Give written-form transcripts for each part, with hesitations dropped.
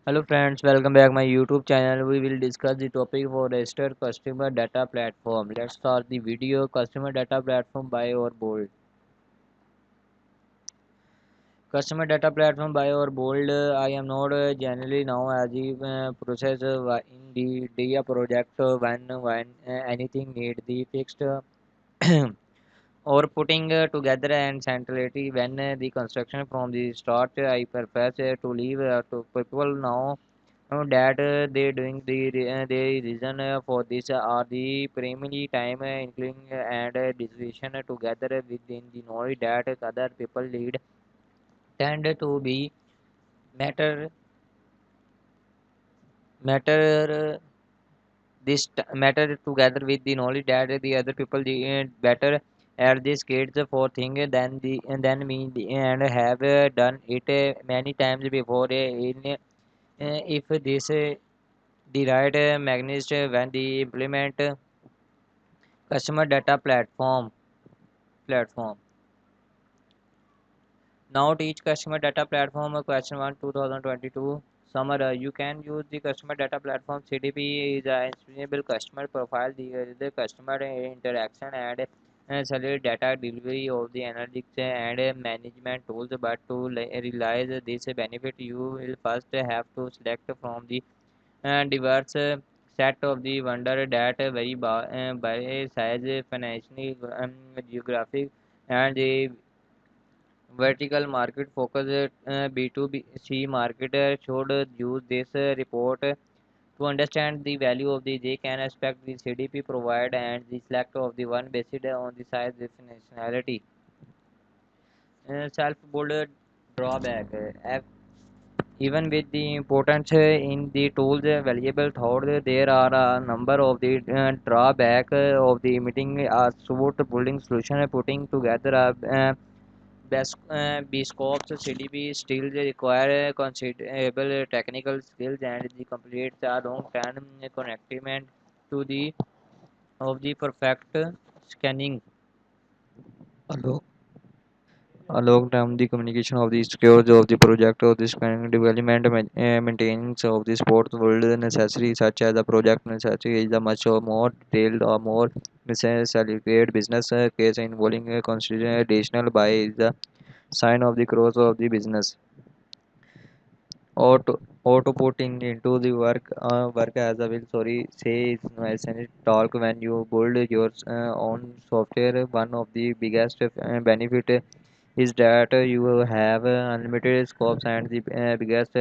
Hello friends, welcome back my YouTube channel. We will discuss the topic Forrester Customer Data Platform. Let's start the video. Customer Data Platform by or bold. Customer Data Platform by or bold. I am not generally now as the process in the DIA project when anything need the fixed or putting together and centrality when the construction from the start. I prefer to leave to people now that they doing the reason for this are the primary time including and decision together within the knowledge that other people lead tend to be matter matter matter together with the knowledge that the other people better at this kids for thing than me and have done it many times before if this the right mechanism when the implement customer data platform. Now teach customer data platform question 1 2022 summer. You can use the customer data platform. CDP is a explainable customer profile, the customer interaction and salary data delivery of the analytics and management tools. But to realize this benefit, you will first have to select from the diverse set of the wonder that vary by size, financial, geographic, and the vertical market focused B2C marketer should use this report to understand the value of the they can expect the CDP provide and the select of the one based on the size functionality. Self bold drawback. Even with the importance in the tools valuable thought, there are a number of the drawback of the meeting a suit building solution putting together a Bescopes CDB still require considerable technical skills and the complete long-term connectivity to the of the perfect scanning. Hello. Long-term the communication of the skills of the project of this planning development maintenance of the sports world necessary such as the project necessary is a much more detailed or more miscellaneous business case involving consideration additional by the sign of the growth of the business auto putting into the work as I will sorry say is essential talk when you build your own software. One of the biggest benefit is that you have unlimited scopes and the biggest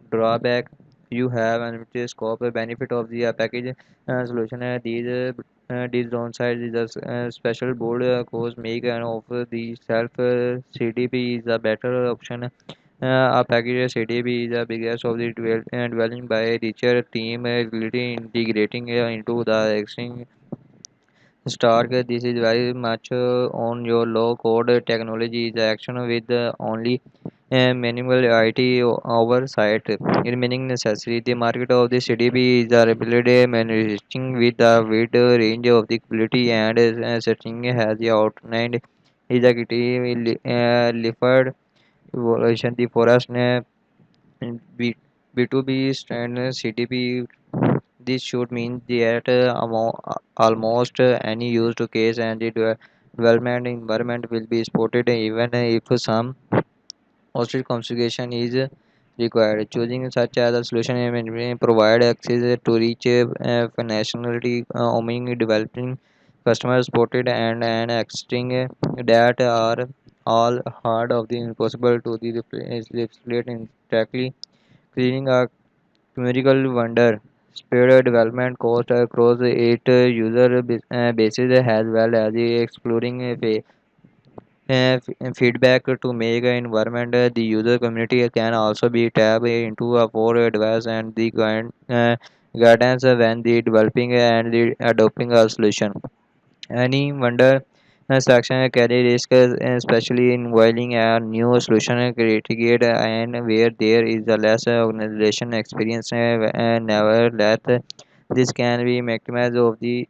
drawback you have unlimited scope benefit of the package solution. These downsides is a special board course make and offer the self CDP is a better option. A package CDB is the biggest of the dwelling by teacher team ability integrating into the existing Stark. This is very much on your low code technology is action with only minimal IT oversight remaining necessary. The market of the CDB is rapidly managing with a wide range of the quality and setting has the outlined executive Lifford evaluation. The forest B, B2B standard CDP. This should mean that almost any used case and the development environment will be supported even if some hosted configuration is required. Choosing such as a solution may provide access to reach functionality, oming developing customer supported and existing that are all hard of the impossible to the replicate instantly, creating a numerical wonder. Speed development cost across 8 user bases as well as the exploring feedback to make an environment. The user community can also be tapped into for advice and the guidance when the developing and the adopting a solution. Any wonder section carry risk, especially in involving a new solution created and where there is a less organization experience. Nevertheless, this can be maximized of the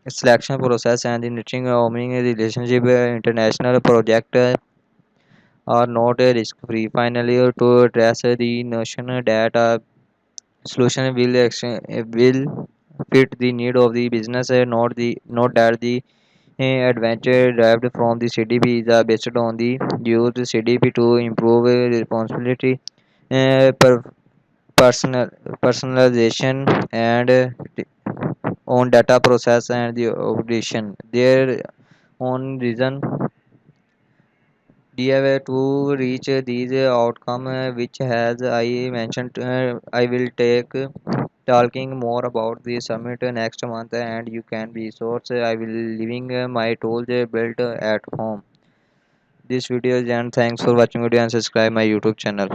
selection process and the nurturing omni relationship international project. are not risk free. Finally, to address the notion that a solution will fit the need of the business, not that the advantage derived from the CDP is based on the use CDP to improve responsibility, uh, per, personal personalization, and on data process and the operation. Their own reason DIY to reach these outcome, which has I mentioned. I will take talking more about the summit next month, and you can be source. I will leaving my tools built at home. This video is and thanks for watching video and subscribe my YouTube channel.